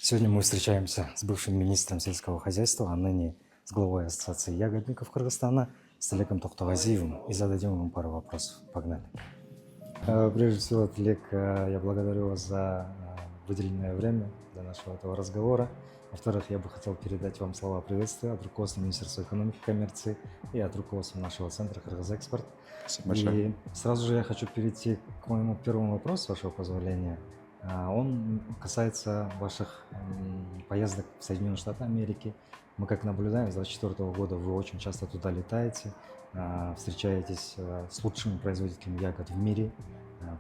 Сегодня мы встречаемся с бывшим министром сельского хозяйства, а ныне с главой Ассоциации ягодников Кыргызстана, с Тилеком Тохтогазиевым, и зададим ему пару вопросов. Погнали. Прежде всего, Тилек, я благодарю вас за выделенное время для нашего этого разговора. Во-вторых, я бы хотел передать вам слова приветствия от руководства Министерства экономики и коммерции и от руководства нашего центра «Кыргызэкспорт». Спасибо большое. И сразу же я хочу перейти к моему первому вопросу, с вашего позволения. Он касается ваших поездок в Соединенные Штаты Америки. Мы как наблюдаем, с 2024 года вы очень часто туда летаете, встречаетесь с лучшими производителями ягод в мире,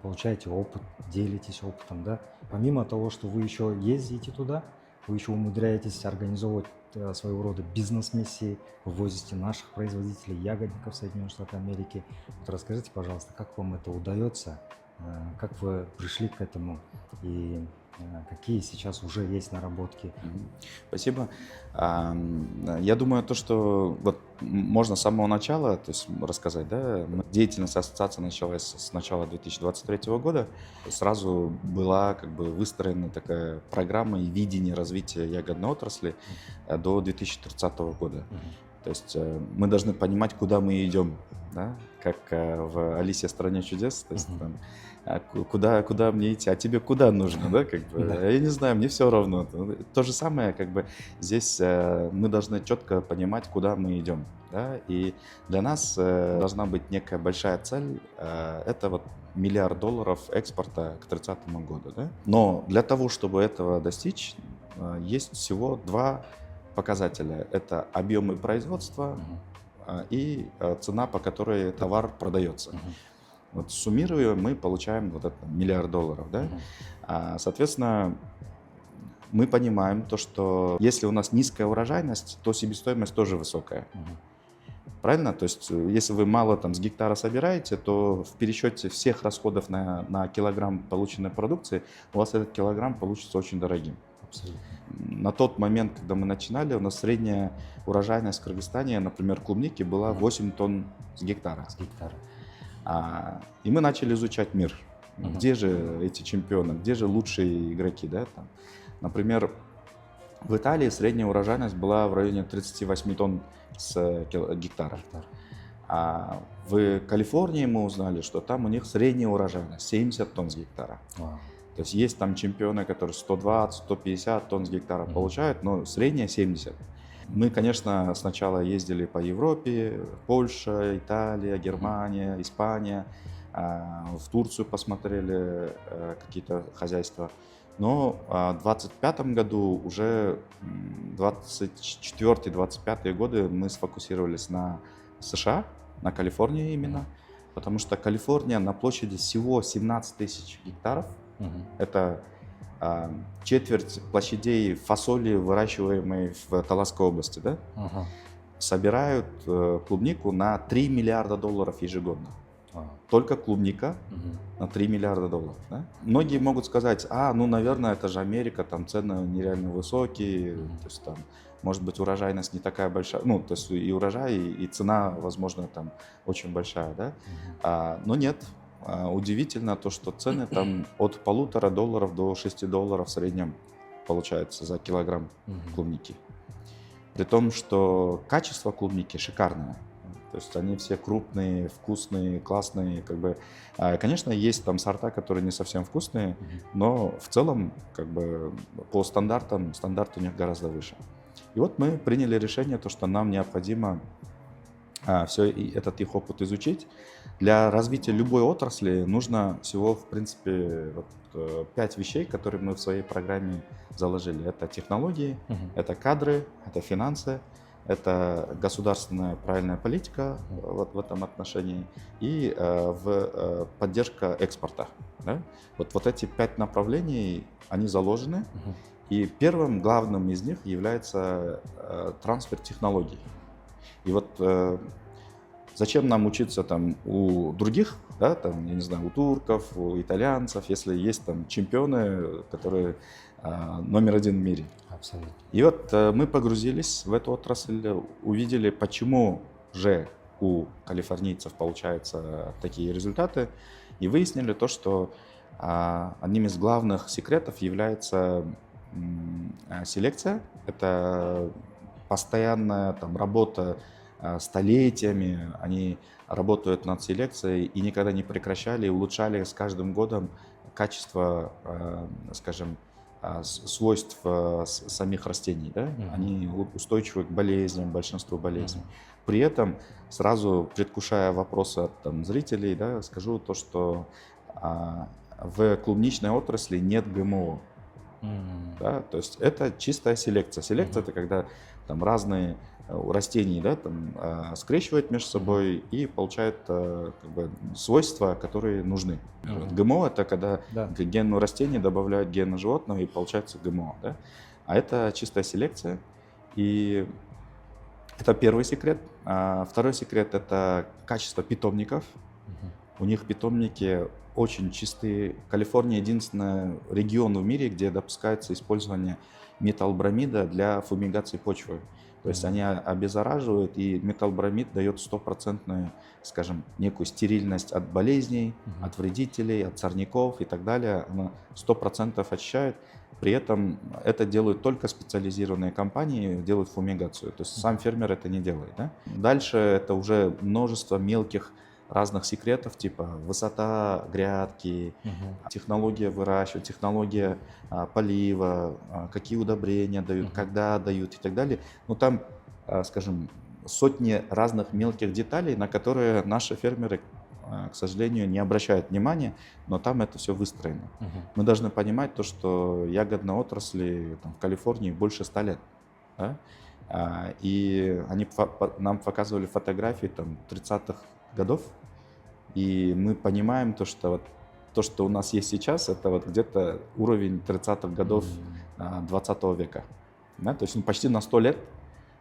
получаете опыт, делитесь опытом, да. Помимо того, что вы еще ездите туда, вы еще умудряетесь организовывать своего рода бизнес-миссии, вывозите наших производителей ягодников в Соединенные Штаты Америки. Вот расскажите, пожалуйста, как вам это удается, как вы пришли к этому и какие сейчас уже есть наработки? Спасибо. Я думаю, то, что вот можно с самого начала, то есть рассказать, да, деятельность ассоциации началась с начала 2023 года. Сразу была как бы выстроена такая программа и видение развития ягодной отрасли до 2030 года. То есть мы должны понимать, куда мы идем, да? Как в «Алисе в стране чудес», то есть там, куда мне идти, а тебе куда нужно, да, как бы, Да. я не знаю, мне все равно. То же самое, как бы, здесь мы должны четко понимать, куда мы идем, да, и для нас должна быть некая большая цель, это вот $1 миллиард экспорта к 30 году, да. Но для того, чтобы этого достичь, есть всего два показателя. Это объемы производства и цена, по которой товар продается. Вот суммируя, мы получаем вот это $1 миллиард, да? Соответственно, мы понимаем то, что если у нас низкая урожайность, то себестоимость тоже высокая. Правильно? То есть если вы мало там с гектара собираете, то в пересчете всех расходов на килограмм полученной продукции у вас этот килограмм получится очень дорогим. Абсолютно. На тот момент, когда мы начинали, у нас средняя урожайность в Кыргызстане, например, клубники была 8 тонн с гектара. С гектара. И мы начали изучать мир. Где же эти чемпионы, где же лучшие игроки, да? Там. Например, в Италии средняя урожайность была в районе 38 тонн с гектара. А в Калифорнии мы узнали, что там у них средняя урожайность 70 тонн с гектара. То есть есть там чемпионы, которые 120-150 тонн с гектара получают, но средняя 70. Мы, конечно, сначала ездили по Европе, Польша, Италия, Германия, Испания, в Турцию посмотрели какие-то хозяйства. Но в 2025 году, уже 24-25 годы мы сфокусировались на США, на Калифорнии именно, потому что Калифорния на площади всего 17 тысяч гектаров. Это четверть площадей фасоли, выращиваемой в Таласской области, да? Собирают клубнику на $3 миллиарда ежегодно. Только клубника на $3 миллиарда. Да? Многие могут сказать, ну, наверное, это же Америка, там цены нереально высокие, то есть там, может быть, урожайность не такая большая, ну, то есть и урожай, и цена, возможно, там очень большая, да? Но нет. Удивительно то, что цены там от $1,5 до $6 в среднем получается за килограмм клубники. При том, что качество клубники шикарное. То есть они все крупные, вкусные, классные. Как бы, конечно, есть там сорта, которые не совсем вкусные, но в целом как бы, по стандартам, стандарт у них гораздо выше. И вот мы приняли решение, то, что нам необходимо все этот их опыт изучить. Для развития любой отрасли нужно всего, в принципе, 5 вещей, которые мы в своей программе заложили. Это технологии, это кадры, это финансы, это государственная правильная политика вот в этом отношении и поддержка экспорта. Да? Вот эти 5 направлений, они заложены. И первым главным из них является трансфер технологий. И вот зачем нам учиться там у других, да, там, я не знаю, у турков, у итальянцев, если есть там чемпионы, которые номер 1 в мире. Абсолютно. И вот мы погрузились в эту отрасль, увидели, почему же у калифорнийцев получаются такие результаты, и выяснили то, что одним из главных секретов является селекция, это постоянная там работа столетиями, они работают над селекцией и никогда не прекращали, и улучшали с каждым годом качество, скажем, свойств самих растений, да? Они устойчивы к болезням, большинству болезней. При этом, сразу предвкушая вопросы от там, зрителей, да, скажу то, что в клубничной отрасли нет ГМО. Да? То есть это чистая селекция. Селекция это когда там разные растения, да, там, скрещивают между собой и получают как бы, свойства, которые нужны. ГМО это когда к гену растения добавляют гены животного и получается ГМО. Да? А это чистая селекция. И это первый секрет. Второй секрет это качество питомников. У них питомники очень чистые. Калифорния единственный регион в мире, где допускается использование металлбромида для фумигации почвы. То есть они обеззараживают, и металлбромид дает стопроцентную, скажем, некую стерильность от болезней, от вредителей, от сорняков и так далее. Она 100% очищает. При этом это делают только специализированные компании, делают фумигацию. То есть сам фермер это не делает. Да? Дальше это уже множество мелких разных секретов, типа высота грядки, технология выращивания, технология полива, какие удобрения дают, когда дают и так далее. Но там, скажем, сотни разных мелких деталей, на которые наши фермеры, к сожалению, не обращают внимания, но там это все выстроено. Мы должны понимать то, что ягодной отрасли там, в Калифорнии больше 100 лет. Да? И они нам показывали фотографии там, 30-х годов, и мы понимаем то, что у нас есть сейчас, это вот где-то уровень 30-х годов 20 века. Да? То есть почти на 100 лет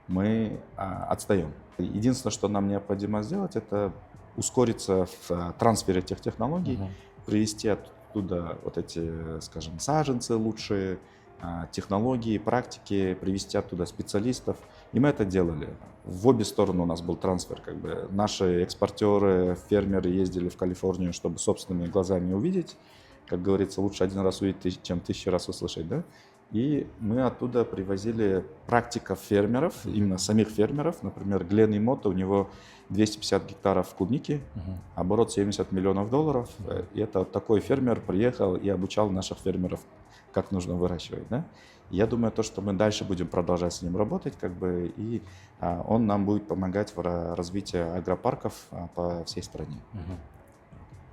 мы отстаем. Единственное, что нам необходимо сделать, это ускориться в трансфере этих технологий, привести оттуда вот эти, скажем, саженцы лучшие, технологии, практики, привести оттуда специалистов. И мы это делали. В обе стороны у нас был трансфер. Как бы. Наши экспортеры, фермеры ездили в Калифорнию, чтобы собственными глазами увидеть. Как говорится, лучше один раз увидеть, чем 1000 раз услышать. Да? И мы оттуда привозили практиков фермеров, именно самих фермеров. Например, Глен Имота, у него 250 гектаров клубники, оборот $70 миллионов. И это такой фермер приехал и обучал наших фермеров, как нужно выращивать. Да? Я думаю, то, что мы дальше будем продолжать с ним работать, как бы, и он нам будет помогать в развитии агропарков по всей стране.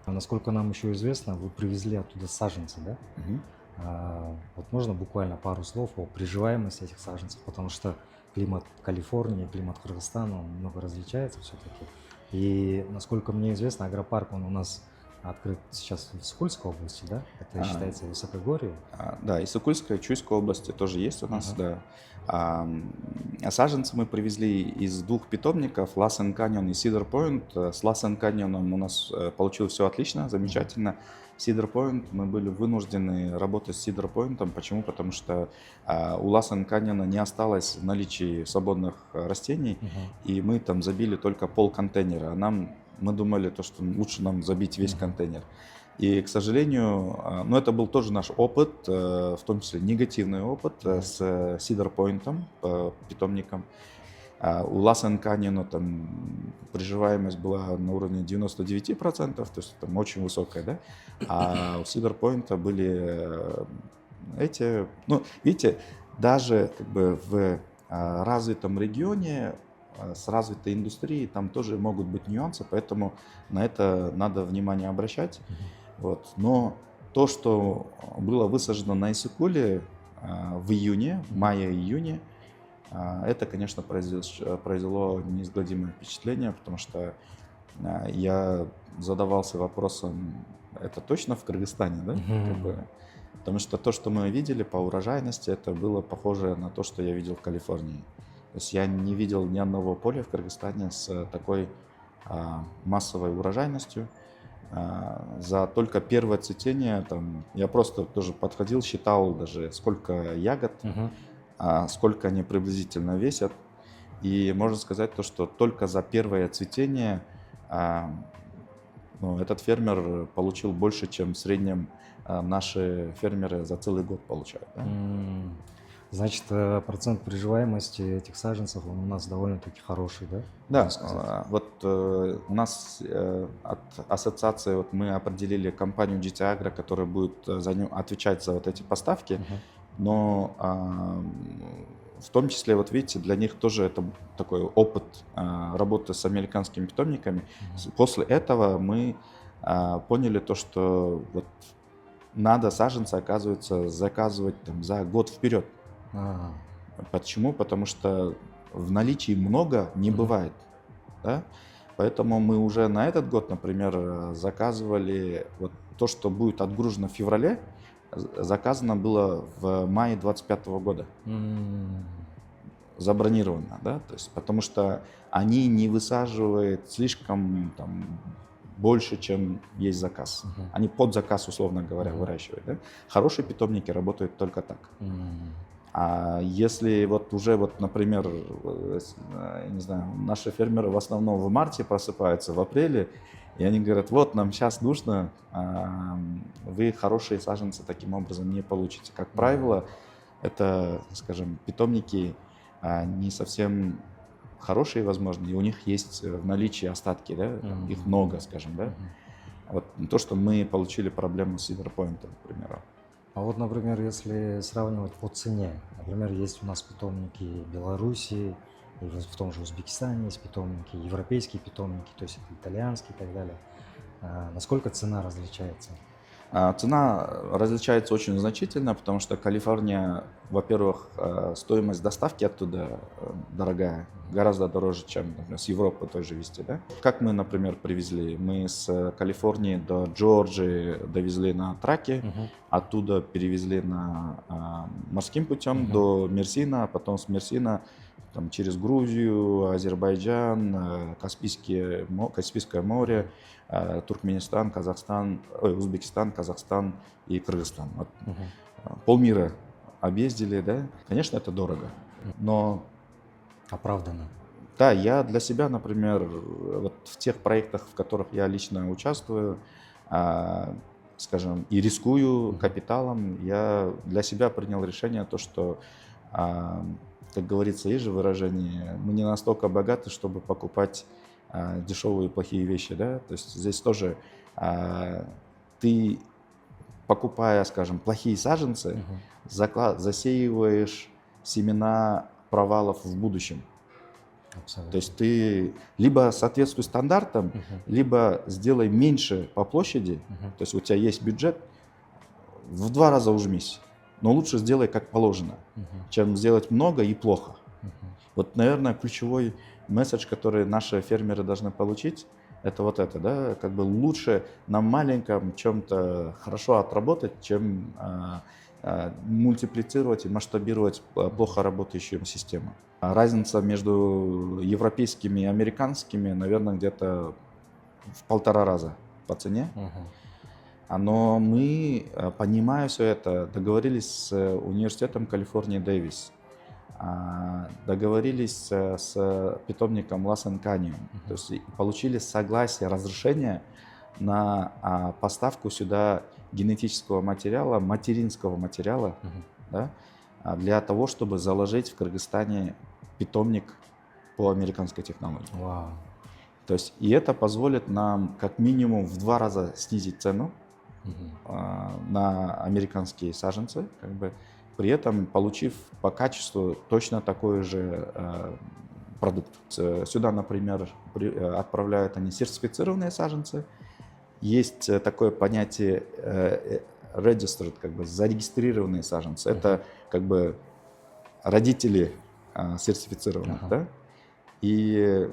Насколько нам еще известно, вы привезли оттуда саженцы, да? Вот можно буквально пару слов о приживаемости этих саженцев, потому что климат Калифорнии, климат Кыргызстана, он много различается все-таки. И, насколько мне известно, агропарк, он у нас открыт сейчас в Исыкульской области, да? Это считается высокогорье? Да, Исыкульская, Чуйской области тоже есть у нас, да. Саженцы мы привезли из 2 питомников, Lassen Canyon и Cedar Point. С Lassen Canyon у нас получилось все отлично, замечательно. Cedar Point мы были вынуждены работать с Cedar Point. Почему? Потому что у Lassen Canyon не осталось в наличии свободных растений, и мы там забили только пол-контейнера. Мы думали, что лучше нам забить весь контейнер. И, к сожалению, это был тоже наш опыт, в том числе негативный опыт с Cedar Point, питомником. У Lassen Canyon там приживаемость была на уровне 99%, то есть там очень высокая, да? А у Cedar Point были эти, видите, даже как бы в развитом регионе с развитой индустрией там тоже могут быть нюансы, поэтому на это надо внимание обращать. Вот. Но то, что было высажено на Исыкуле в июне, мае-июне, это, конечно, произвело неизгладимое впечатление, потому что я задавался вопросом, это точно в Кыргызстане, да? Потому что то, что мы видели по урожайности, это было похоже на то, что я видел в Калифорнии. То есть я не видел ни одного поля в Кыргызстане с такой массовой урожайностью. За только первое цветение я просто тоже подходил, считал даже сколько ягод, сколько они приблизительно весят. И можно сказать то, что только за первое цветение этот фермер получил больше, чем в среднем наши фермеры за целый год получают. Да? Значит, процент приживаемости этих саженцев, он у нас довольно-таки хороший, да? Да, Можно сказать. вот у нас от ассоциации вот мы определили компанию GT Agro, которая будет отвечать за вот эти поставки, Мгм. но в том числе, вот видите, для них тоже это такой опыт работы с американскими питомниками. Мгм. После этого мы поняли то, что вот надо саженцы, оказывается, заказывать там, за год вперед. А, Почему? Потому что в наличии много не Мгм. бывает. Да? Поэтому мы уже на этот год, например, заказывали вот то, что будет отгружено в феврале, заказано было в мае 2025 года, м, забронировано, да, то есть потому что они не высаживают слишком там, больше, чем есть заказ. Мгм. Они под заказ, условно говоря, Мгм. выращивают. Да? Хорошие питомники работают только так. м. А если вот уже, вот, например, я не знаю, наши фермеры в основном в марте просыпаются, в апреле, и они говорят, вот, нам сейчас нужно, вы хорошие саженцы таким образом не получите. Как Мгм. правило, это, скажем, питомники не совсем хорошие, возможно, и у них есть в наличии остатки, да, там, их Мгм. много, скажем, да. Мгм. Вот то, что мы получили проблему с Сидерпоинтом, к примеру. А вот, например, если сравнивать по цене, например, есть у нас питомники Беларуси, и в том же Узбекистане есть питомники, европейские питомники, то есть это итальянские и так далее. Насколько цена различается? Цена различается очень значительно, потому что Калифорния, во-первых, стоимость доставки оттуда дорогая, гораздо дороже, чем, например, с Европы тоже везти, да? Как мы, например, привезли? Мы с Калифорнии до Джорджии довезли на траке, Мгм. оттуда перевезли морским путем Мгм. до Мерсина, потом с Мерсина там, через Грузию, Азербайджан, Каспийское море, Туркменистан, Узбекистан, Казахстан и Кыргызстан. Вот, Мгм. полмира объездили, да. Конечно, это дорого, но Оправданно. да, я для себя, например, вот в тех проектах, в которых я лично участвую, а, скажем, и рискую Мгм. капиталом, я для себя принял решение, то, что, а, как говорится, есть же выражение, мы не настолько богаты, чтобы покупать дешевые плохие вещи, да, то есть здесь тоже а, ты, покупая, скажем, плохие саженцы, Мгм. засеиваешь семена провалов в будущем. То Абсолютно. есть ты либо соответствуй стандартам, Мгм. либо сделай меньше по площади, Мгм. то есть у тебя есть бюджет, в 2 раза ужмись, но лучше сделай как положено, Мгм. чем сделать много и плохо. Мгм. Вот, наверное, ключевой месседж, который наши фермеры должны получить, это вот это, да, как бы лучше на маленьком чем-то хорошо отработать, чем мультиплицировать и масштабировать Мгм. плохо работающую систему. Разница между европейскими и американскими, наверное, где-то в 1,5 раза по цене. Мгм. Но мы, понимая все это, договорились с университетом Калифорнии Дэвис, договорились с питомником Ласен Каньон, то Мгм. есть и получили согласие, разрешение на поставку сюда генетического материала, материнского материала, Мгм. да, для того, чтобы заложить в Кыргызстане питомник по американской технологии. Вау. То есть и это позволит нам как минимум в 2 раза снизить цену Мгм. на американские саженцы, как бы, при этом получив по качеству точно такой же продукт. Сюда, например, отправляют они сертифицированные саженцы. Есть такое понятие registered, как бы зарегистрированные саженцы. Мгм. Это как бы родители сертифицированных, Ага. да? И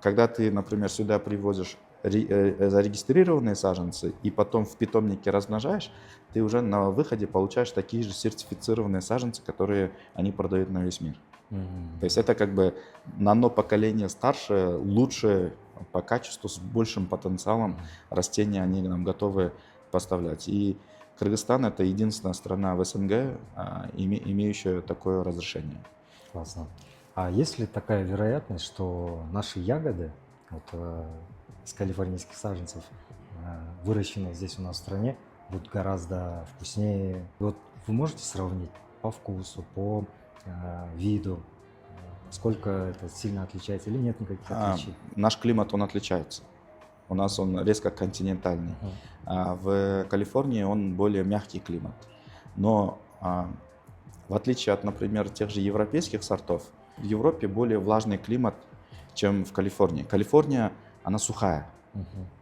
когда ты, например, сюда привозишь зарегистрированные саженцы и потом в питомнике размножаешь, ты уже на выходе получаешь такие же сертифицированные саженцы, которые они продают на весь мир. То Мгм. есть это как бы на одно поколение старше, лучше по качеству, с большим потенциалом Мгм. растения они нам готовы поставлять. И Кыргызстан — это единственная страна в СНГ, имеющая такое разрешение. Классно. А есть ли такая вероятность, что наши ягоды вот, из калифорнийских саженцев, выращенные здесь у нас в стране, будут гораздо вкуснее? Вот вы можете сравнить по по вкусу, по виду? Насколько это сильно отличается или нет никаких отличий? Наш климат, он отличается. У нас он резко континентальный. В Калифорнии он более мягкий климат. Но в отличие от, например, тех же европейских сортов, в Европе более влажный климат, чем в Калифорнии. Калифорния, она сухая.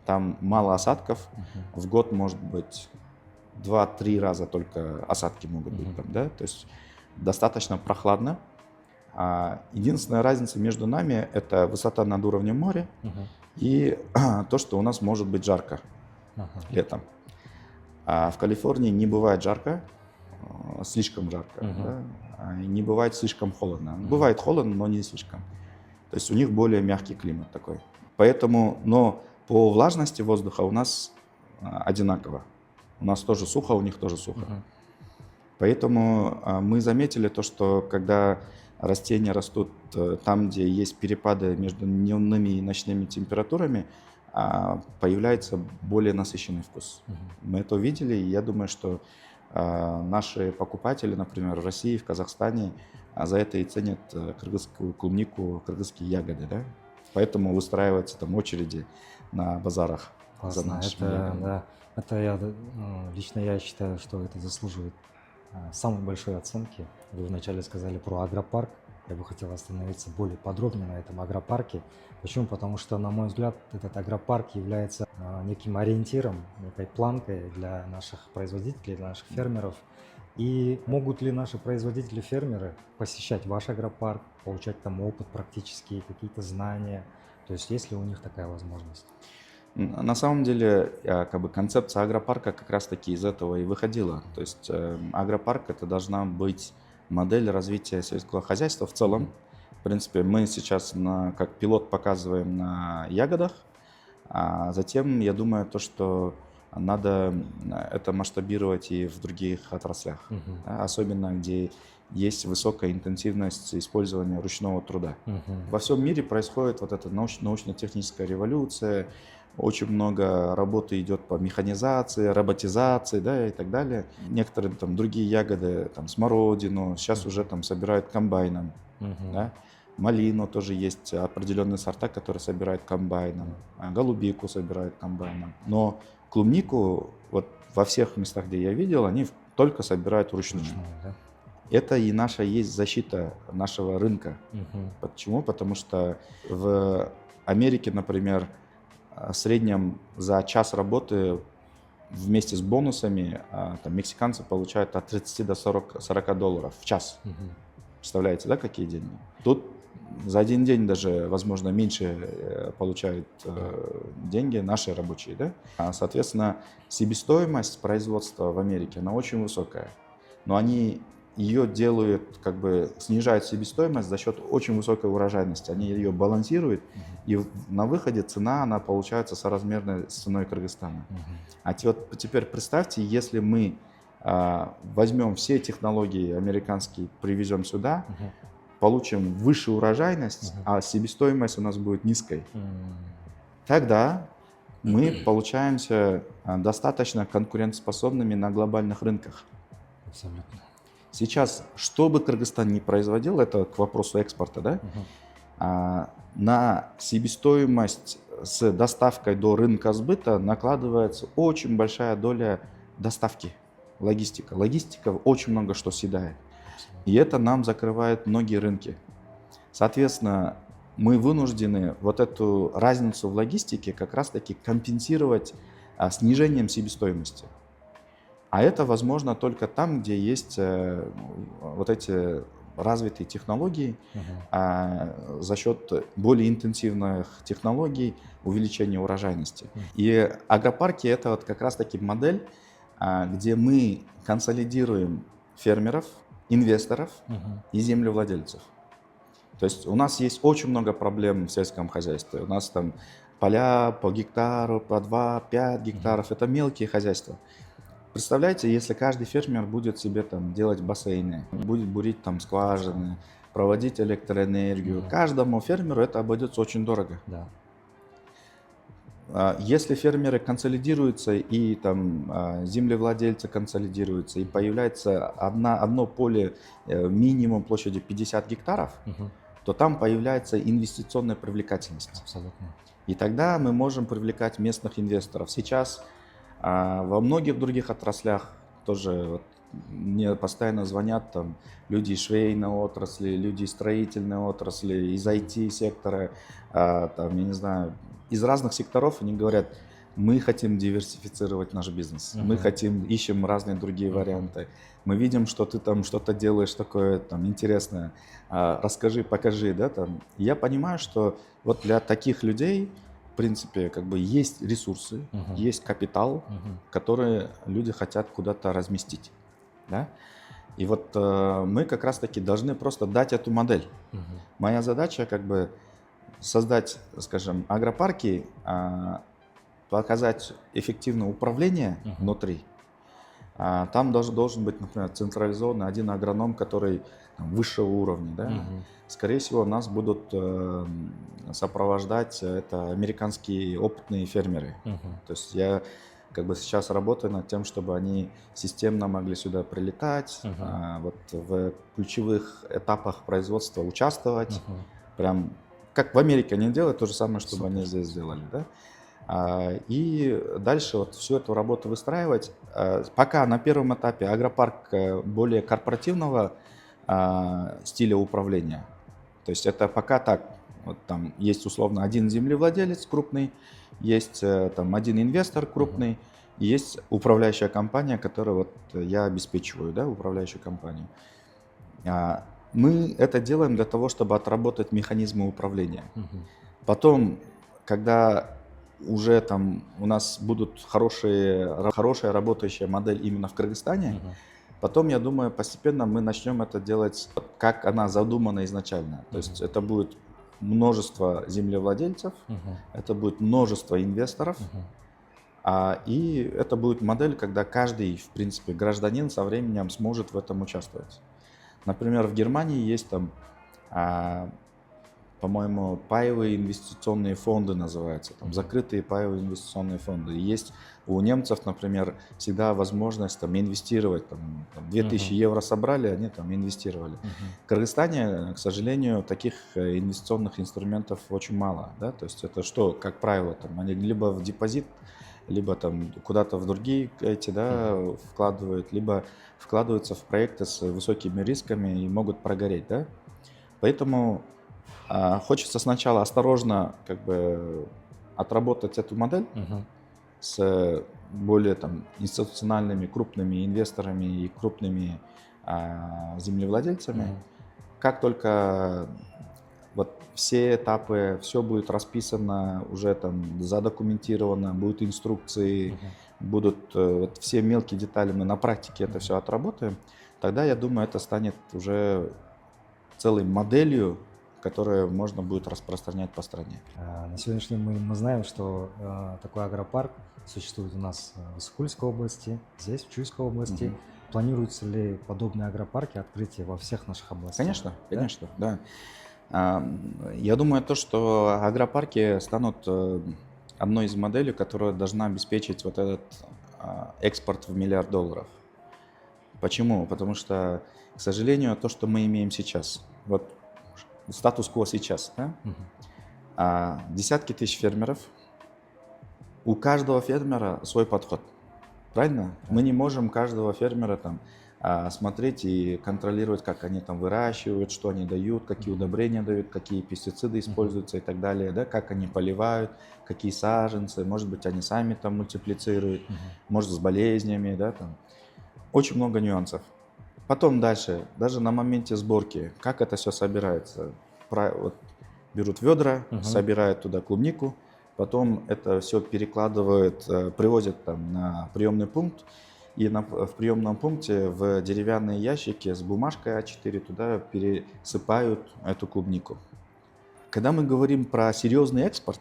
Там мало осадков. В год, может быть, 2-3 раза только осадки могут быть там, да? То есть достаточно прохладно. Единственная разница между нами — это высота над уровнем моря и то, что у нас может быть жарко летом. А в Калифорнии не бывает жарко, слишком жарко, да? И не бывает слишком холодно. Бывает холодно, но не слишком. То есть у них более мягкий климат такой. Поэтому, но по влажности воздуха у нас одинаково. У нас тоже сухо, у них тоже сухо. Поэтому мы заметили то, что когда растения растут там, где есть перепады между дневными и ночными температурами, появляется более насыщенный вкус. Мы это увидели, и я думаю, что наши покупатели, например, в России, в Казахстане, за это и ценят кыргызскую клубнику, кыргызские ягоды, да? Поэтому выстраиваются там очереди на базарах. Классно. За нашими ягодами. Да, это лично я считаю, что это заслуживает самой большой оценки. Вы вначале сказали про агропарк. Я бы хотел остановиться более подробно на этом агропарке. Почему? Потому что, на мой взгляд, этот агропарк является неким ориентиром, некой планкой для наших производителей, для наших фермеров. И могут ли наши производители-фермеры посещать ваш агропарк, получать там опыт практический, какие-то знания? То есть есть ли у них такая возможность? На самом деле, как бы концепция агропарка как раз-таки из этого и выходила. То есть агропарк — это должна быть модель развития сельского хозяйства в целом. В принципе, мы сейчас как пилот показываем на ягодах, а затем, я думаю, то, что надо это масштабировать и в других отраслях, да, особенно где есть высокая интенсивность использования ручного труда. Во всем мире происходит вот эта научно-техническая революция, очень много работы идет по механизации, роботизации, да, и так далее. Некоторые там другие ягоды, там смородину, сейчас уже там собирают комбайном, да. Малину тоже есть определенные сорта, которые собирают комбайном, голубику собирают комбайном. Но клубнику вот во всех местах, где я видел, они только собирают вручную. Это и наша есть защита нашего рынка. Почему? Потому что в Америке, например, в среднем за час работы вместе с бонусами там, мексиканцы получают от 30 до 40 долларов в час. Представляете, да, какие деньги? Тут за один день даже, возможно, меньше получают деньги наши рабочие, да? Соответственно, себестоимость производства в Америке, она очень высокая. Но они ее делают, как бы снижают себестоимость за счет очень высокой урожайности. Они ее балансируют, и на выходе цена, она получается соразмерной с ценой Кыргызстана. А вот теперь представьте, если мы возьмем все технологии американские, привезем сюда, получим высшую урожайность, а себестоимость у нас будет низкой, тогда мы получаемся достаточно конкурентоспособными на глобальных рынках. Абсолютно. Сейчас, что бы Кыргызстан ни производил, это к вопросу экспорта, да, на себестоимость с доставкой до рынка сбыта накладывается очень большая доля доставки, логистика. Логистика очень много что съедает. И это нам закрывает многие рынки. Соответственно, мы вынуждены вот эту разницу в логистике как раз-таки компенсировать снижением себестоимости. А это возможно только там, где есть вот эти развитые технологии, за счет более интенсивных технологий увеличения урожайности. И агропарки — это вот как раз-таки модель, где мы консолидируем фермеров, инвесторов и землевладельцев. То есть у нас есть очень много проблем в сельском хозяйстве. У нас там поля по гектару, по 2-5 гектаров. Это мелкие хозяйства. Представляете, если каждый фермер будет себе там делать бассейны, будет бурить там скважины, проводить электроэнергию, каждому фермеру это обойдется очень дорого. Если фермеры консолидируются и там землевладельцы консолидируются, и появляется одно поле минимум площадью 50 гектаров, то там появляется инвестиционная привлекательность. Абсолютно. И тогда мы можем привлекать местных инвесторов. Сейчас во многих других отраслях тоже вот, мне постоянно звонят там люди из швейной отрасли, люди из строительной отрасли, из IT-сектора, там, я не знаю, из разных секторов. Они говорят, мы хотим диверсифицировать наш бизнес, мы ищем разные другие варианты. Мы видим, что ты там что-то делаешь такое там интересное, расскажи, покажи, да, там. И я понимаю, что вот для таких людей, в принципе, как бы есть ресурсы, есть капитал, которые люди хотят куда-то разместить, да. И вот мы как раз-таки должны просто дать эту модель. Моя задача как бы создать, скажем, агропарки, показать эффективное управление внутри. Там должен быть, например, централизованный один агроном, который там, высшего уровня. Да? Скорее всего, нас будут сопровождать это американские опытные фермеры. То есть я как бы сейчас работаю над тем, чтобы они системно могли сюда прилетать, вот в ключевых этапах производства участвовать. Прям как в Америке они делают, то же самое, чтобы они здесь сделали. Да? И дальше вот всю эту работу выстраивать. Пока на первом этапе агропарк более корпоративного стиля управления. То есть это пока так. Вот там есть условно один землевладелец крупный, есть там один инвестор крупный, и есть управляющая компания, которую вот я обеспечиваю, да, управляющую компанию. Мы это делаем для того, чтобы отработать механизмы управления. Потом, когда уже там у нас будут хорошая работающая модель именно в Кыргызстане, потом, я думаю, постепенно мы начнем это делать, как она задумана изначально. То есть это будет множество землевладельцев, это будет множество инвесторов, и это будет модель, когда каждый, в принципе, гражданин со временем сможет в этом участвовать. Например, в Германии есть там, по-моему, паевые инвестиционные фонды называются, там, закрытые паевые инвестиционные фонды. И есть у немцев, например, всегда возможность там, инвестировать, там, 2000 евро собрали, они там инвестировали. В Кыргызстане, к сожалению, таких инвестиционных инструментов очень мало. Да? То есть это что, как правило, там, они либо в депозит, либо там куда-то в другие эти, да, вкладывают, либо вкладываются в проекты с высокими рисками и могут прогореть. Да? Поэтому хочется сначала осторожно как бы отработать эту модель с более там институциональными крупными инвесторами и крупными землевладельцами. Как только вот все этапы, все будет расписано, уже там задокументировано, будут инструкции, будут вот все мелкие детали, мы на практике это все отработаем, тогда, я думаю, это станет уже целой моделью, которую можно будет распространять по стране. На сегодняшний день мы знаем, что такой агропарк существует у нас в Иссык-Кульской области, здесь, в Чуйской области. Планируются ли подобные агропарки открытия во всех наших областях? Конечно, да? Конечно, да. Я думаю, что агропарки станут одной из моделей, которая должна обеспечить вот этот экспорт в $1 миллиард. Почему? Потому что, к сожалению, то, что мы имеем сейчас, вот статус-кво сейчас, да? Десятки тысяч фермеров, у каждого фермера свой подход, правильно? Мы не можем каждого фермера там смотреть и контролировать, как они там выращивают, что они дают, какие удобрения дают, какие пестициды используются и так далее, да, как они поливают, какие саженцы, может быть, они сами там мультиплицируют, может, с болезнями, да, там. Очень много нюансов. Потом дальше, даже на моменте сборки, как это все собирается. Вот, берут ведра, собирают туда клубнику, потом это все перекладывают, привозят там на приемный пункт, и в приемном пункте в деревянные ящики с бумажкой А4 туда пересыпают эту клубнику. Когда мы говорим про серьезный экспорт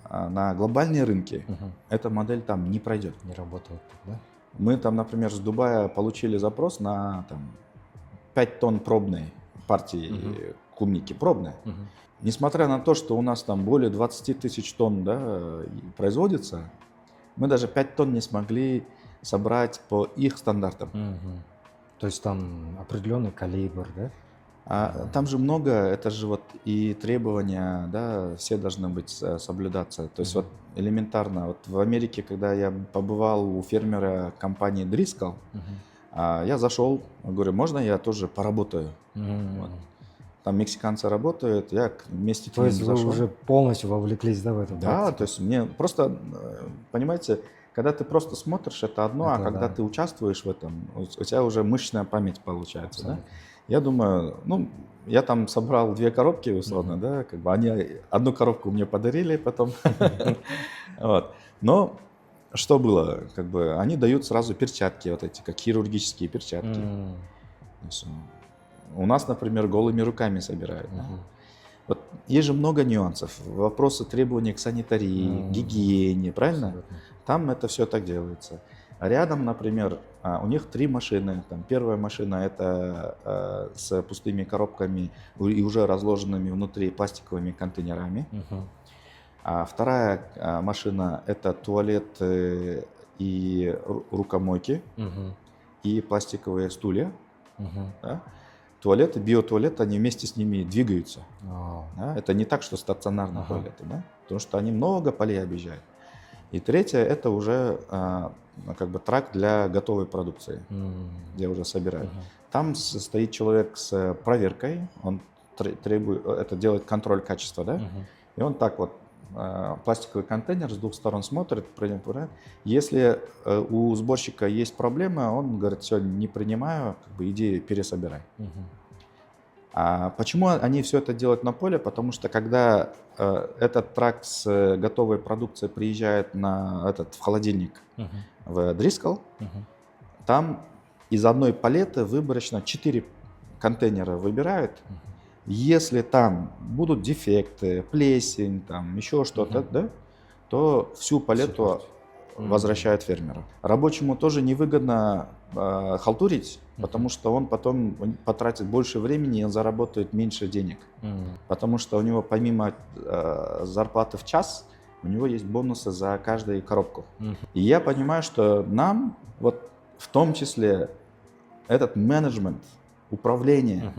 на глобальные рынки, эта модель там не пройдет. Не работает, да? Мы там, например, с Дубая получили запрос на там, 5 тонн пробной партии клубники, пробные. Несмотря на то, что у нас там более 20 тысяч тонн, да, производится, мы даже 5 тонн не смогли собрать по их стандартам. То есть там определенный калибр, да? Там же много, это же вот и требования, да, все должны быть соблюдаться. То есть вот элементарно, вот в Америке, когда я побывал у фермера компании Driscoll, я зашел, говорю, можно я тоже поработаю? Вот. Там мексиканцы работают, я вместе к ним зашел. То есть вы уже полностью вовлеклись, да, в эту Да, практику? то есть мне просто, понимаете, когда ты просто смотришь, это одно, а когда ты участвуешь в этом, у тебя уже мышечная память получается, да? Я думаю, ну, я там собрал 2 коробки, условно, да, как бы они одну коробку мне подарили потом. Вот. Но что было, как бы они дают сразу перчатки вот эти, как хирургические перчатки. У нас, например, голыми руками собирают. Вот есть же много нюансов, вопросы требований к санитарии, гигиене, правильно? Абсолютно. Там это все так делается. Рядом, например, у них 3 машины. Там первая машина это с пустыми коробками и уже разложенными внутри пластиковыми контейнерами. А вторая машина это туалеты и рукомойки и пластиковые стулья. Да? Туалеты, биотуалеты, они вместе с ними двигаются. Да? Это не так, что стационарные туалеты, да? Потому что они много полей объезжают. И третье это уже как бы трак для готовой продукции, где уже собирают. Там стоит человек с проверкой, он требует, это делает контроль качества, да? И он так вот пластиковый контейнер с 2 сторон смотрит, если у сборщика есть проблема, он говорит, все, не принимаю, как бы иди пересобирай. А почему они все это делают на поле? Потому что когда этот трак с готовой продукцией приезжает в холодильник в Driscoll, там из одной палеты выборочно 4 контейнера выбирают. Если там будут дефекты, плесень, там еще что-то, да, то всю палету возвращают фермеру. Рабочему тоже невыгодно халтурить, потому что он потом потратит больше времени и он заработает меньше денег. Потому что у него помимо зарплаты в час, у него есть бонусы за каждую коробку. И я понимаю, что нам, вот в том числе, этот менеджмент, управление,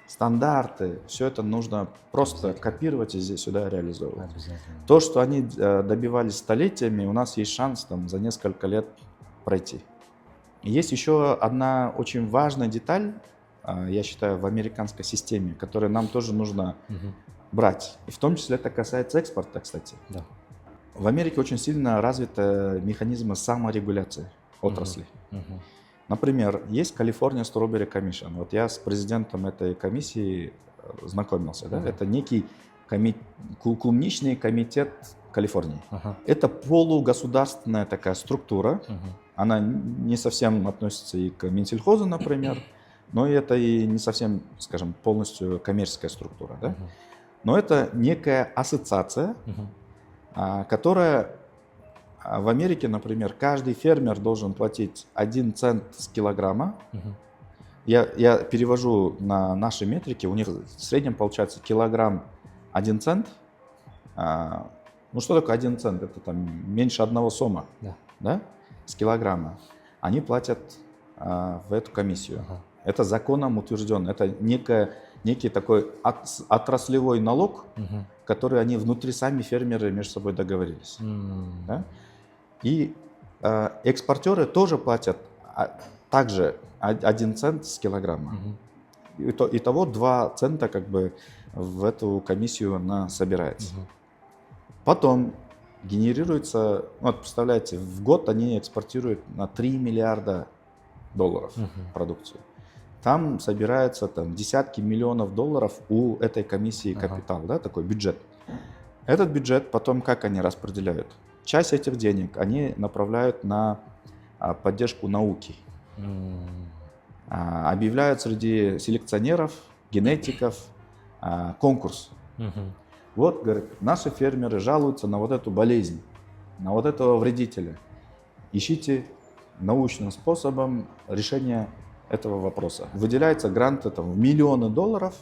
стандарты, все это нужно просто копировать и здесь сюда реализовывать. То, что они добивались столетиями, у нас есть шанс там за несколько лет пройти. И есть еще одна очень важная деталь, я считаю, в американской системе, которую нам тоже нужно брать. И в том числе это касается экспорта, кстати. Да. В Америке очень сильно развиты механизмы саморегуляции отрасли. Например, есть California Strawberry Commission. Вот я с президентом этой комиссии знакомился. Да? Это некий клубничный комитет Калифорнии. Это полугосударственная такая структура. Она не совсем относится и к Минсельхозу, например, но это и не совсем, скажем, полностью коммерческая структура. Да? Но это некая ассоциация, которая... В Америке, например, каждый фермер должен платить 1 цент с килограмма. Я перевожу на наши метрики, у них в среднем получается килограмм 1 цент. Ну что такое 1 цент? Это там меньше 1 сома, да, с килограмма. Они платят в эту комиссию. Это законом утверждено. Это некий такой отраслевой налог, который они внутри сами фермеры между собой договорились. Да? И экспортеры тоже платят также 1 цент с килограмма. Итого 2 цента как бы в эту комиссию она собирается. Потом генерируется, вот представляете, в год они экспортируют на $3 миллиарда продукцию. Там собирается десятки миллионов долларов у этой комиссии капитал, да, такой бюджет. Этот бюджет потом как они распределяют? Часть этих денег они направляют на поддержку науки. Объявляют среди селекционеров, генетиков конкурс. Вот, говорят, наши фермеры жалуются на вот эту болезнь, на вот этого вредителя. Ищите научным способом решения этого вопроса. Выделяются гранты в миллионы долларов,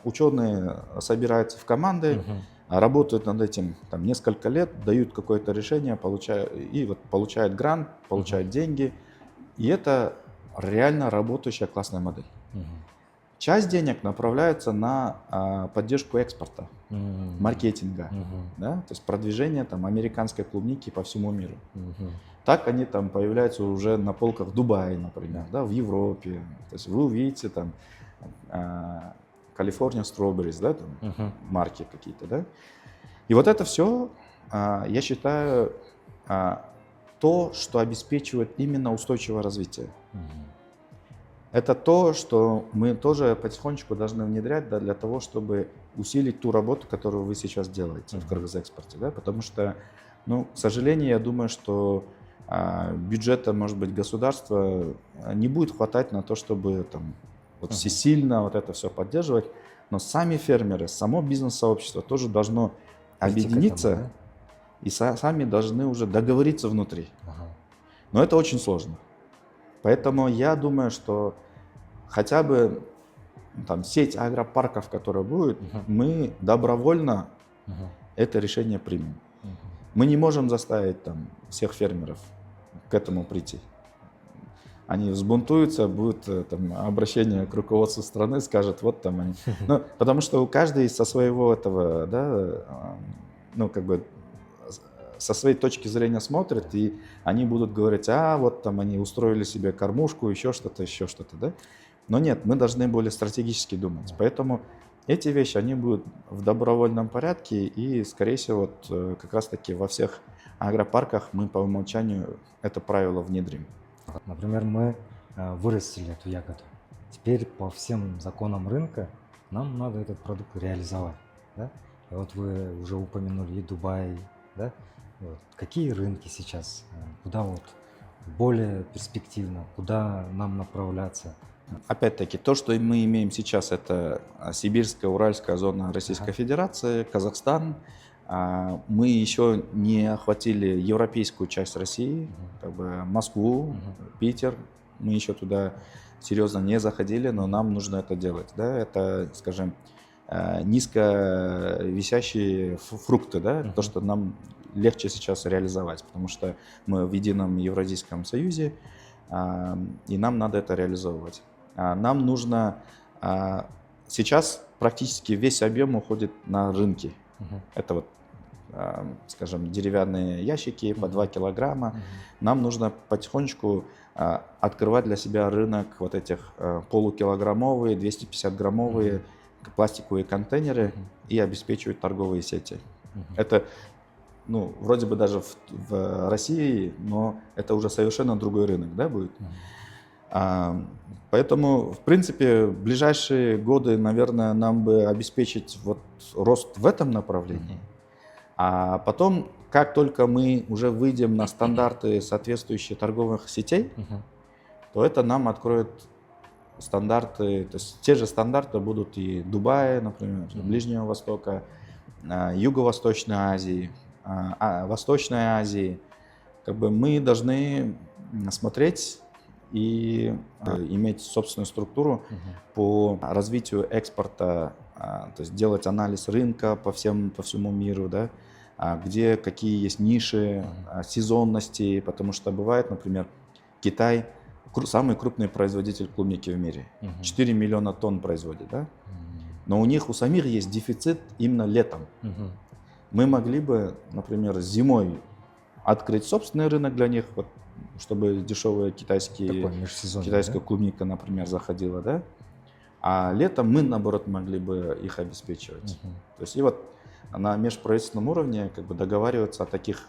ученые собираются в команды, работают над этим там, несколько лет, дают какое-то решение, получают грант, получают деньги. И это реально работающая классная модель. Часть денег направляется на поддержку экспорта, маркетинга, да, то есть продвижение там, американской клубники по всему миру. Так они там появляются уже на полках в Дубае, например, да, в Европе. То есть вы увидите там California Strawberries, да, там, марки какие-то, да. И вот это все, я считаю, то, что обеспечивает именно устойчивое развитие. Это то, что мы тоже потихонечку должны внедрять, да, для того, чтобы усилить ту работу, которую вы сейчас делаете в Кыргызэкспорте. Да? Потому что, ну, к сожалению, я думаю, что бюджета, может быть, государства не будет хватать на то, чтобы там, вот, всесильно вот это все поддерживать. Но сами фермеры, само бизнес-сообщество тоже должно объединиться этому, да? И сами должны уже договориться внутри. Но это очень сложно. Поэтому я думаю, что хотя бы там, сеть агропарков, которая будет, мы добровольно это решение примем. Мы не можем заставить там, всех фермеров к этому прийти. Они взбунтуются, будет там, обращение к руководству страны, скажет, вот там они. Ну, потому что у каждого со своего этого, да, ну, как бы, со своей точки зрения смотрят, и они будут говорить, вот там они устроили себе кормушку, еще что-то, да. Но нет, мы должны более стратегически думать. Поэтому эти вещи, они будут в добровольном порядке, и, скорее всего, вот, как раз-таки во всех агропарках мы по умолчанию это правило внедрим. Например, мы вырастили эту ягоду. Теперь по всем законам рынка нам надо этот продукт реализовать. Да? И вот вы уже упомянули и Дубай, да? Вот. Какие рынки сейчас? Куда вот более перспективно? Куда нам направляться? Опять-таки, то, что мы имеем сейчас, это Сибирская, Уральская зона Российской Федерации, Казахстан. Мы еще не охватили европейскую часть России, как бы Москву, Питер. Мы еще туда серьезно не заходили, но нам нужно это делать. Да? Это, скажем, низковисящие фрукты, да? То, что нам легче сейчас реализовать, потому что мы в едином Евразийском союзе, и нам надо это реализовывать. Нам нужно... Сейчас практически весь объем уходит на рынки. Это вот, скажем, деревянные ящики по 2 килограмма. Нам нужно потихонечку открывать для себя рынок вот этих полукилограммовые, 250-граммовые пластиковые контейнеры и обеспечивать торговые сети. Это, ну, вроде бы даже в России, но это уже совершенно другой рынок, да, будет. Поэтому, в принципе, в ближайшие годы, наверное, нам бы обеспечить вот рост в этом направлении. А потом, как только мы уже выйдем на стандарты соответствующие торговых сетей, то это нам откроет стандарты, то есть те же стандарты будут и в Дубае, например, Ближнего Востока, Юго-Восточной Азии, Восточной Азии. Как бы мы должны смотреть и иметь собственную структуру по развитию экспорта, то есть делать анализ рынка по всему миру, да, где какие есть ниши, сезонности, потому что бывает, например, Китай самый крупный производитель клубники в мире, 4 миллиона тонн производит, да, но у самих есть дефицит именно летом. Мы могли бы, например, зимой открыть собственный рынок для них, вот, чтобы дешевая китайская клубника, например, заходила, да? А летом мы, наоборот, могли бы их обеспечивать. То есть и вот на межправительственном уровне как бы договариваться о таких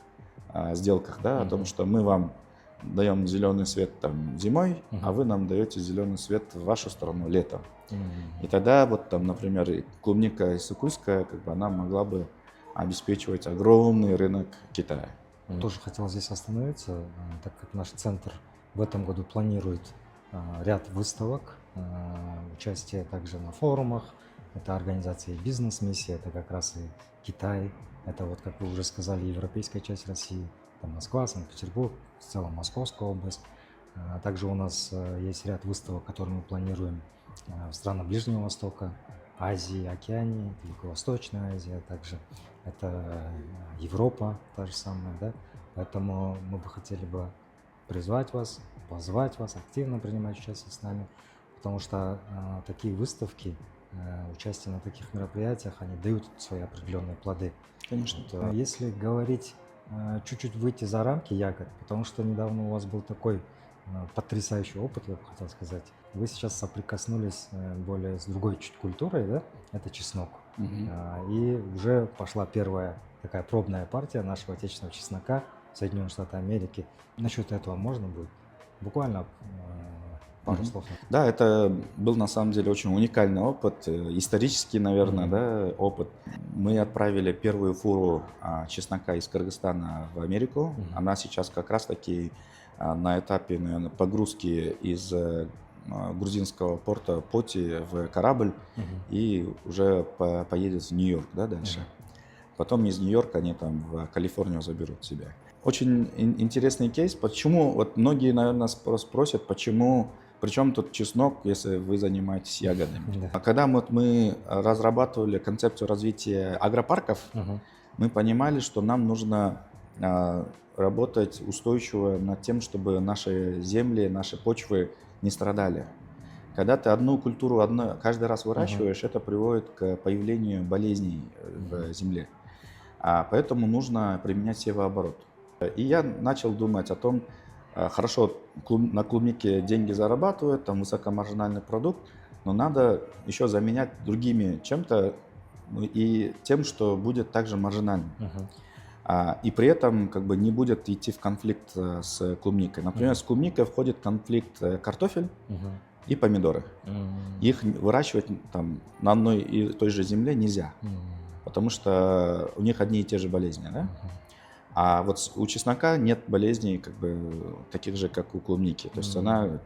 сделках, да, о том, что мы вам даем зеленый свет там зимой, а вы нам даете зеленый свет в вашу страну летом. И тогда вот там, например, и клубника иссыкульская, как бы она могла бы обеспечивать огромный рынок Китая. Тоже хотел здесь остановиться, так как наш центр в этом году планирует ряд выставок, участие также на форумах, это организация «Бизнес-миссия», это как раз и Китай, это вот, как вы уже сказали, европейская часть России, там Москва, Санкт-Петербург, в целом Московская область. Также у нас есть ряд выставок, которые мы планируем в странах Ближнего Востока, Азии, Океании, Великовосточная Азия, также это Европа та же самая, да. Поэтому мы бы хотели бы призвать вас, позвать вас активно принимать участие с нами, потому что такие выставки, участие на таких мероприятиях, они дают свои определенные плоды. Конечно. Вот, если говорить, чуть-чуть выйти за рамки ягод, потому что недавно у вас был такой потрясающий опыт, я бы хотел сказать. Вы сейчас соприкоснулись более с другой чуть культурой, да? Это чеснок. Мгм. И уже пошла первая такая пробная партия нашего отечественного чеснока в Соединенные Штаты Америки. Насчет этого можно будет? Буквально пару Мгм. слов. Да, это был на самом деле очень уникальный опыт, исторический, наверное, Мгм. да, опыт. Мы отправили первую фуру чеснока из Кыргызстана в Америку. Мгм. Она сейчас как раз-таки на этапе, наверное, погрузки из грузинского порта Поти в корабль Мгм. и уже поедет в Нью-Йорк, да, дальше. Мгм. Потом из Нью-Йорка они там в Калифорнию заберут себя. Очень интересный кейс. Почему, вот многие, наверное, спросят, почему, причем тут чеснок, если вы занимаетесь ягодами. Да. А когда мы разрабатывали концепцию развития агропарков, Мгм. мы понимали, что нам нужно работать устойчиво над тем, чтобы наши земли, наши почвы не страдали. Когда ты одну культуру каждый раз выращиваешь, это приводит к появлению болезней в земле. Поэтому нужно применять севооборот. И я начал думать о том, хорошо, на клубнике деньги зарабатывают, там высокомаржинальный продукт, но надо еще заменять другими чем-то и тем, что будет также маржинальным. Мгм. И при этом как бы не будет идти в конфликт с клубникой. Например, с клубникой входит конфликт картофель Мгм. и помидоры. М. Их выращивать там на одной и той же земле нельзя, М. потому что у них одни и те же болезни, да? Мгм. А вот у чеснока нет болезней, как бы таких же, как у клубники. То есть она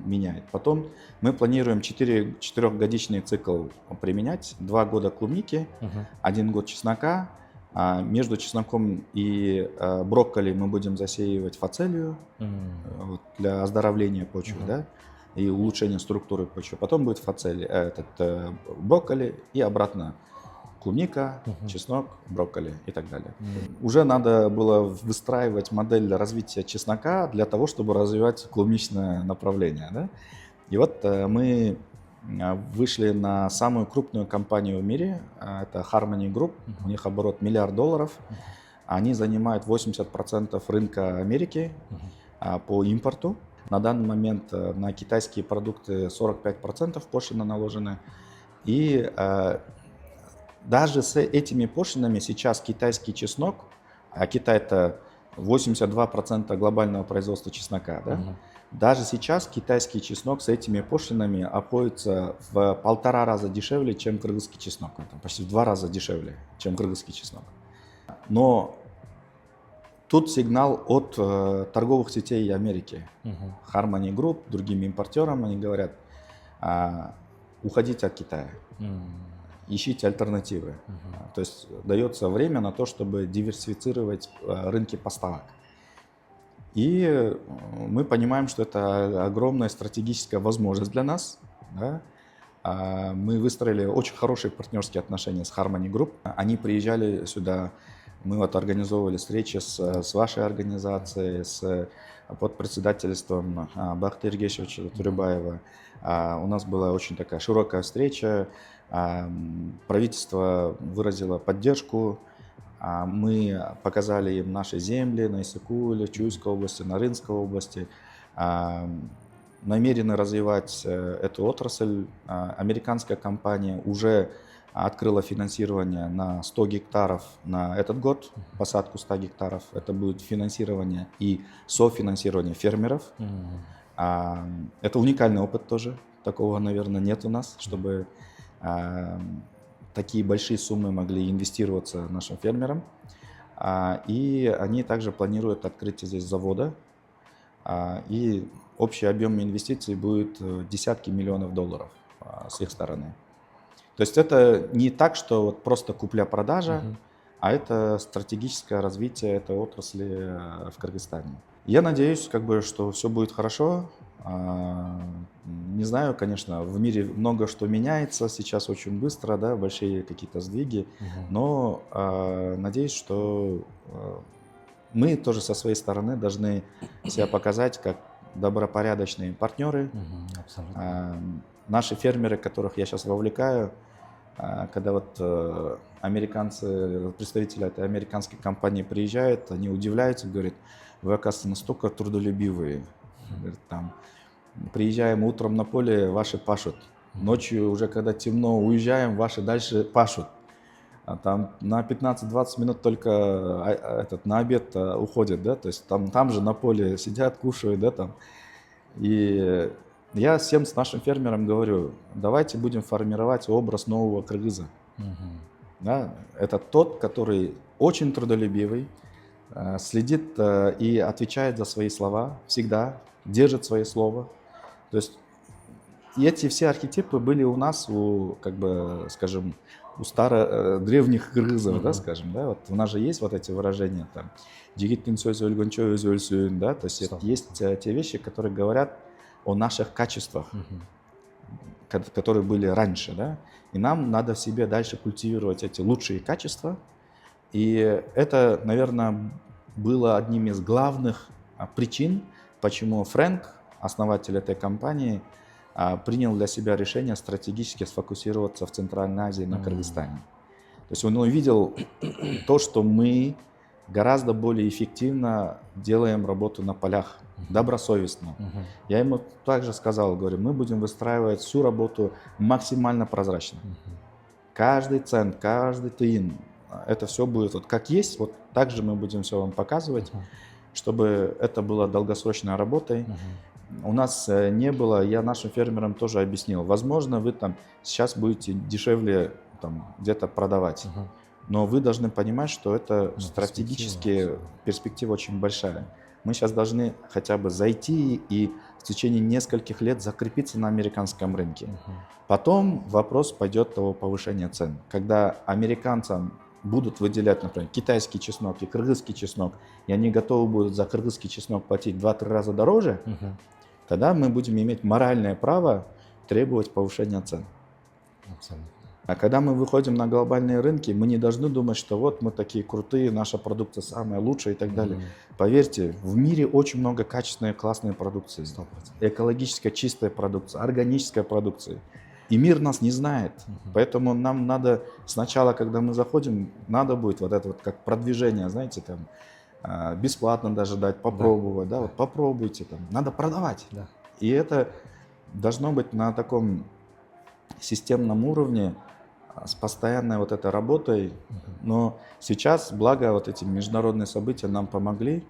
меняет. Потом мы планируем 4-годичный цикл применять. 2 года клубники, Мгм. 1 год чеснока. Между чесноком и брокколи мы будем засеивать фацелию вот, для оздоровления почвы, Мгм. да, и улучшения структуры почвы. Потом будет брокколи и обратно клубника, Мгм. чеснок, брокколи и так далее. Уже надо было выстраивать модель развития чеснока для того, чтобы развивать клубничное направление. Да? И вот мы вышли на самую крупную компанию в мире, это Harmony Group, у них оборот $1 миллиард, они занимают 80% рынка Америки по импорту. На данный момент на китайские продукты 45% пошлины наложены. И даже с этими пошлинами сейчас китайский чеснок, а Китай это 82% глобального производства чеснока, да? Даже сейчас китайский чеснок с этими пошлинами обходится в 1,5 раза дешевле, чем кыргызский чеснок. Это почти в 2 раза дешевле, чем кыргызский чеснок. Но тут сигнал от торговых сетей Америки. Harmony Group, другим импортерам, они говорят, уходите от Китая. Ищите альтернативы. То есть дается время на то, чтобы диверсифицировать рынки поставок. И мы понимаем, что это огромная стратегическая возможность для нас. Да? Мы выстроили очень хорошие партнерские отношения с Harmony Group. Они приезжали сюда, мы вот организовывали встречи с вашей организацией, под председательством Бахты Ергешевича Туребаева. У нас была очень такая широкая встреча. Правительство выразило поддержку, мы показали им наши земли на Иссыкуле, Чуйской области, Нарынской области, намерены развивать эту отрасль. Американская компания уже открыла финансирование на 100 гектаров на этот год, посадку 100 гектаров. Это будет финансирование и софинансирование фермеров. Это уникальный опыт тоже, такого, наверное, нет у нас, чтобы такие большие суммы могли инвестироваться нашим фермерам. И они также планируют открытие здесь завода. И общий объем инвестиций будет десятки миллионов долларов с их стороны. То есть это не так, что вот просто купля-продажа, а это стратегическое развитие этой отрасли в Кыргызстане. Я надеюсь, что все будет хорошо. Не знаю, конечно, в мире много что меняется сейчас очень быстро, да, большие какие-то сдвиги, но надеюсь, что мы тоже со своей стороны должны себя показать как добропорядочные партнеры. Абсолютно. Наши фермеры, которых я сейчас вовлекаю, когда вот американцы, представители этой американской компании приезжают, они удивляются, говорят, вы, оказывается, настолько трудолюбивые. Говорят, там, приезжаем утром на поле, ваши пашут. Ночью уже, когда темно, уезжаем, ваши дальше пашут. А там на 15-20 минут только на обед уходят, да, то есть там же на поле сидят, кушают, да, там. И я всем с нашим фермером говорю, давайте будем формировать образ нового кыргыза. Да, это тот, который очень трудолюбивый, следит и отвечает за свои слова, всегда держит свое слово. То есть и эти все архетипы были у нас, как бы, скажем, у древних кыргызов, да, скажем, да, вот у нас же есть вот эти выражения там, «Жигиттин сөзү өлгөнчө өзү өлсүн», да, то есть есть те вещи, которые говорят о наших качествах, которые были раньше, да, и нам надо в себе дальше культивировать эти лучшие качества, и это, наверное, было одним из главных причин, почему Фрэнк, основатель этой компании, принял для себя решение стратегически сфокусироваться в Центральной Азии, на Кыргызстане. То есть он увидел то, что мы гораздо более эффективно делаем работу на полях, добросовестно. Я ему также сказал, говорю, мы будем выстраивать всю работу максимально прозрачно. Каждый цент, каждый тыин, это все будет вот как есть, вот так же мы будем все вам показывать, чтобы это было долгосрочной работой. У нас не было, я нашим фермерам тоже объяснил, возможно, вы там сейчас будете дешевле там где-то продавать, но вы должны понимать, что это стратегически перспектива очень большая. Мы сейчас должны хотя бы зайти и в течение нескольких лет закрепиться на американском рынке. Потом вопрос пойдет о повышении цен. Когда американцам будут выделять, например, китайский чеснок и кыргызский чеснок, и они готовы будут за кыргызский чеснок платить 2-3 раза дороже, тогда мы будем иметь моральное право требовать повышения цен. Абсолютно. А когда мы выходим на глобальные рынки, мы не должны думать, что вот мы такие крутые, наша продукция самая лучшая и так далее. Поверьте, в мире очень много качественной, классной продукции. 100%. Экологическая чистая продукция, органическая продукция. И мир нас не знает. Поэтому нам надо сначала, когда мы заходим, надо будет вот это вот как продвижение, знаете, там, бесплатно даже дать, попробовать, да, вот попробуйте, там, надо продавать. И это должно быть на таком системном уровне, с постоянной вот этой работой. Но сейчас, благо, вот эти международные события нам помогли.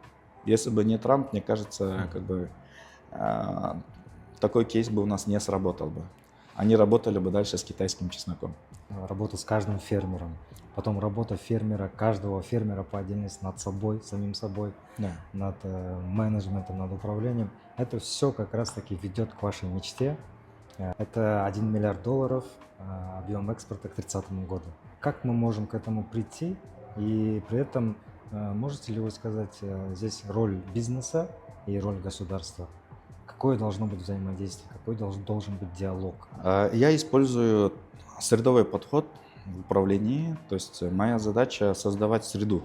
Если бы не Трамп, мне кажется, как бы такой кейс бы у нас не сработал бы. Они работали бы дальше с китайским чесноком. Работа с каждым фермером. Потом работа фермера, каждого фермера по отдельности над собой, самим собой, над менеджментом, над управлением. Это все как раз-таки ведет к вашей мечте. Это $1 миллиард объем экспорта к 2030 году. Как мы можем к этому прийти? И при этом можете ли вы сказать здесь роль бизнеса и роль государства? Какое должно быть взаимодействие? Какой должен быть диалог? Я использую средовой подход в управлении. То есть моя задача создавать среду,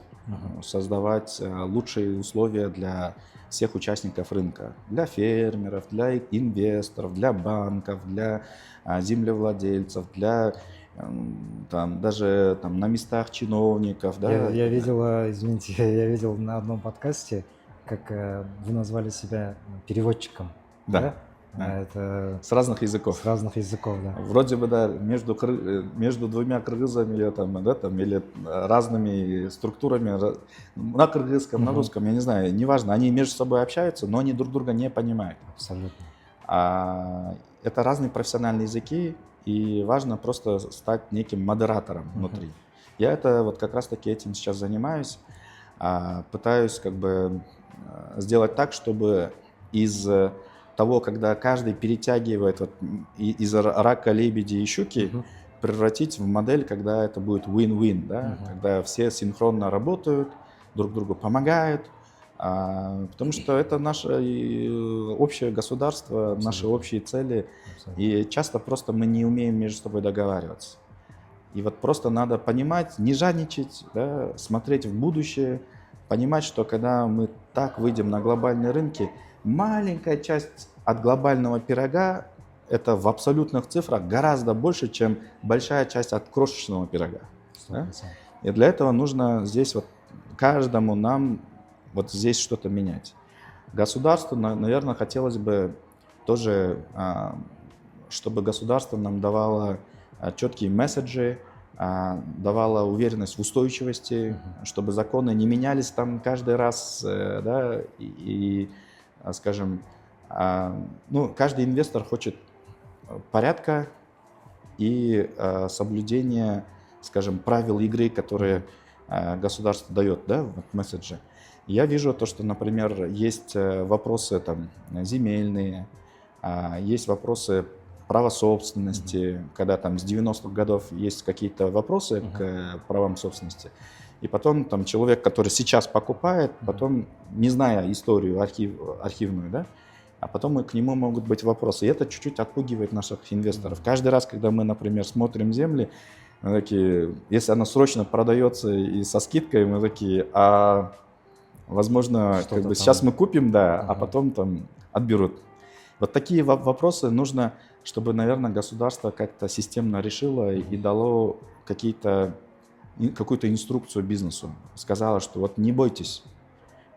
создавать лучшие условия для всех участников рынка. Для фермеров, для инвесторов, для банков, для землевладельцев, для даже на местах чиновников. Да? Я видел, извините, я видел на одном подкасте, как вы назвали себя переводчиком. Да. Это с разных языков. С разных языков, да. Вроде бы, да, между двумя кыргызами или разными структурами на кыргызском, на русском, я не знаю, неважно, они между собой общаются, но они друг друга не понимают. Абсолютно. Это разные профессиональные языки, и важно просто стать неким модератором внутри. Я это вот как раз-таки этим сейчас занимаюсь, пытаюсь как бы сделать так, чтобы из того, когда каждый перетягивает из рака, лебеди и щуки, превратить в модель, когда это будет win-win, да? Когда все синхронно работают, друг другу помогают, Потому что это наше общее государство, наши Абсолютно. общие цели, Абсолютно. и часто просто мы не умеем между собой договариваться. И вот просто надо понимать, не жадничать, да, смотреть в будущее, понимать, что когда мы так выйдем на глобальные рынки, маленькая часть от глобального пирога – это в абсолютных цифрах гораздо больше, чем большая часть от крошечного пирога. Да? 100%. И для этого нужно здесь вот каждому нам вот здесь что-то менять. Государству, наверное, хотелось бы тоже, чтобы государство нам давало четкие месседжи, давало уверенность в устойчивости, чтобы законы не менялись там каждый раз, да, скажем, ну, каждый инвестор хочет порядка и соблюдения, скажем, правил игры, которые государство дает, да, вот месседжи. Я вижу то, что, например, есть вопросы там земельные, есть вопросы права собственности, когда там с 90-х годов есть какие-то вопросы к правам собственности. И потом там человек, который сейчас покупает, потом, не зная историю архивную, да, а потом к нему могут быть вопросы. И это чуть-чуть отпугивает наших инвесторов. Каждый раз, когда мы, например, смотрим земли, мы такие, если она срочно продается и со скидкой, мы такие, возможно, как бы сейчас мы купим, да, а потом там отберут. Вот такие вопросы нужно, чтобы, наверное, государство как-то системно решило и дало какую-то инструкцию бизнесу. Сказала, что вот не бойтесь,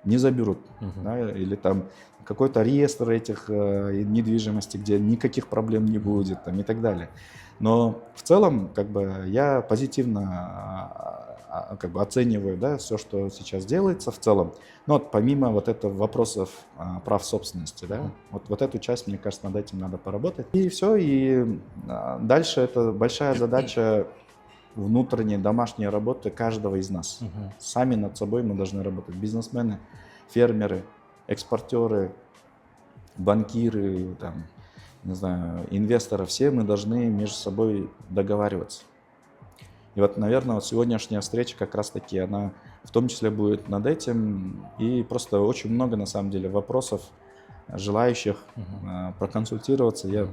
не заберут. Да, или там какой-то реестр этих недвижимости, где никаких проблем не будет там, и так далее. Но в целом как бы, я позитивно как бы, оцениваю, да, все, что сейчас делается в целом. Но вот помимо вот этого вопросов прав собственности, да, вот эту часть, мне кажется, над этим надо поработать. И все, и дальше это большая задача внутренней домашней работы каждого из нас. Сами над собой мы должны работать. Бизнесмены, фермеры, экспортеры, банкиры, там, не знаю, инвесторы, все мы должны между собой договариваться. И вот, наверное, вот сегодняшняя встреча как раз-таки, она в том числе будет над этим. И просто очень много, на самом деле, вопросов, желающих проконсультироваться. Я,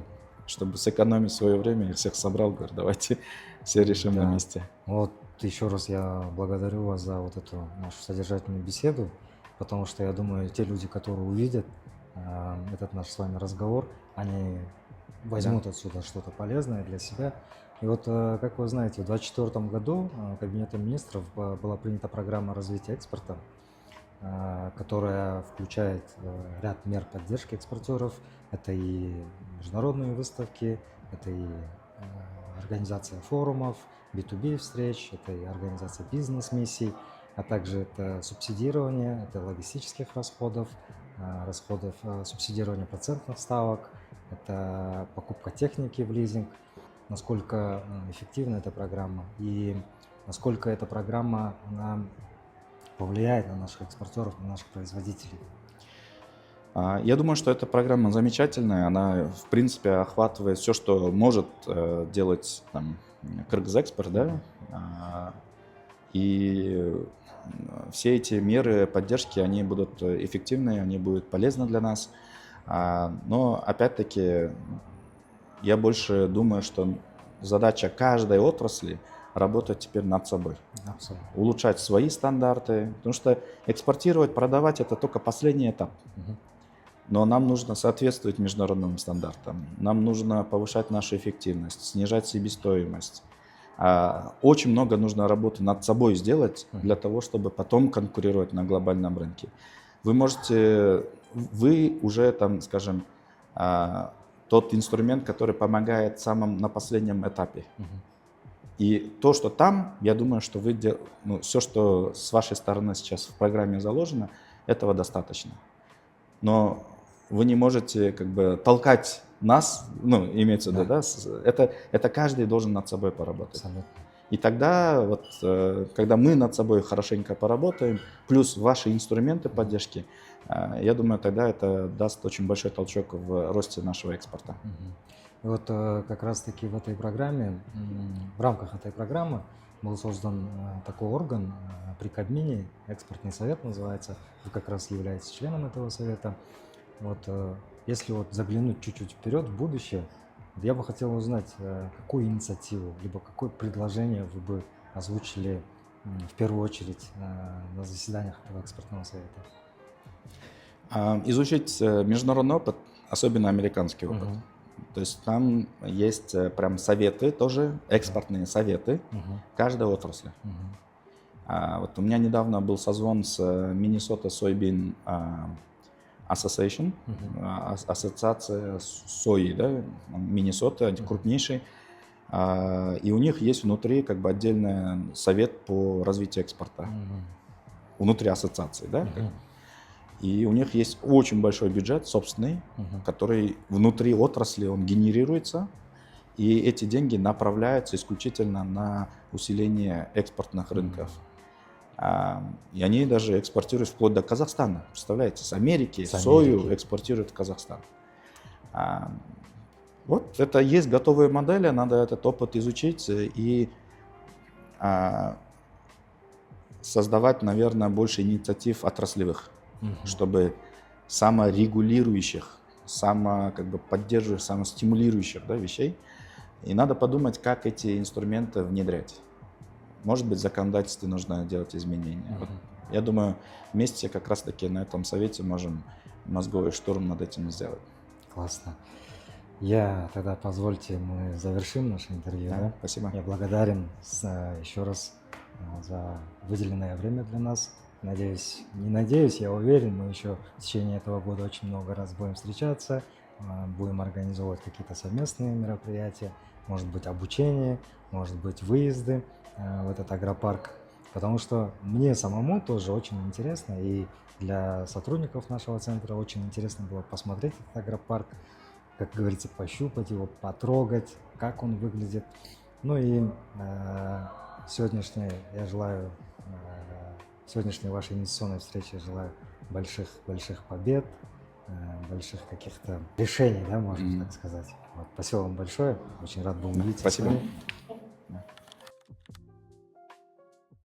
чтобы сэкономить свое время, их всех собрал, говорю, давайте все решим на месте. Вот еще раз я благодарю вас за вот эту нашу содержательную беседу, потому что я думаю, те люди, которые увидят этот наш с вами разговор, они возьмут отсюда что-то полезное для себя. И вот, как вы знаете, в 2024 году Кабинетом министров была принята программа развития экспорта, которая включает ряд мер поддержки экспортеров. Это и международные выставки, это и организация форумов, B2B встреч, это и организация бизнес-миссий, а также это субсидирование, это логистических расходов, субсидирование процентных ставок, это покупка техники в лизинг. Насколько эффективна эта программа и насколько эта программа она повлияет на наших экспортеров, на наших производителей? Я думаю, что эта программа замечательная. Она, в принципе, охватывает все, что может делать там, Кыргызэкспорт, да? И все эти меры поддержки, они будут эффективны, они будут полезны для нас. Но, опять-таки, я больше думаю, что задача каждой отрасли работать теперь над собой. Абсолютно. Улучшать свои стандарты, потому что экспортировать, продавать – это только последний этап. Но нам нужно соответствовать международным стандартам, нам нужно повышать нашу эффективность, снижать себестоимость. Очень много нужно работы над собой сделать для того, чтобы потом конкурировать на глобальном рынке. Вы уже там, скажем, тот инструмент, который помогает на последнем этапе. И то, что там, я думаю, что все, что с вашей стороны сейчас в программе заложено, этого достаточно. Но вы не можете как бы толкать нас, имеется в виду, да, это каждый должен над собой поработать. Абсолютно. И тогда, вот, когда мы над собой хорошенько поработаем, плюс ваши инструменты поддержки, я думаю, тогда это даст очень большой толчок в росте нашего экспорта. И вот как раз-таки в этой программе, в рамках этой программы был создан такой орган при Кабмине, экспортный совет называется. Вы как раз являетесь членом этого совета. Вот если вот заглянуть чуть-чуть вперед в будущее, вот я бы хотел узнать, какую инициативу, либо какое предложение вы бы озвучили в первую очередь на заседаниях этого экспортного совета. Изучить международный опыт, особенно американский опыт. Мгм. То есть там есть прям советы тоже, экспортные советы Мгм. каждой отрасли. Мгм. Вот у меня недавно был созвон с Minnesota Soybean Association, Мгм. ассоциация сои, да, Миннесота, крупнейший. И у них есть внутри как бы отдельный совет по развитию экспорта, Мгм. внутри ассоциации, да. Мгм. И у них есть очень большой бюджет собственный, Мгм. который внутри отрасли он генерируется, и эти деньги направляются исключительно на усиление экспортных рынков. И они даже экспортируют вплоть до Казахстана. Представляете, с Америки С сою Америки. экспортируют в Казахстан. Вот это есть готовые модели, надо этот опыт изучить и создавать, наверное, больше инициатив отраслевых, Мгм. чтобы саморегулирующих, поддерживающих, самостимулирующих, да, вещей. И надо подумать, как эти инструменты внедрять. Может быть, в законодательстве нужно делать изменения. Вот, я думаю, вместе как раз-таки на этом совете можем мозговой штурм над этим сделать. Классно. Тогда позвольте, мы завершим наше интервью. Да, Да? спасибо. Я благодарен еще раз за выделенное время для нас. Я уверен, мы еще в течение этого года очень много раз будем встречаться, будем организовывать какие-то совместные мероприятия, может быть, обучение, может быть, выезды в этот агропарк. Потому что мне самому тоже очень интересно, и для сотрудников нашего центра очень интересно было посмотреть этот агропарк, как говорится, пощупать его, потрогать, как он выглядит. Ну и сегодняшней вашей инвестиционной встрече желаю больших побед, больших каких-то решений, да, можно так сказать. Вот, спасибо вам большое, очень рад был увидеться с Спасибо. вами.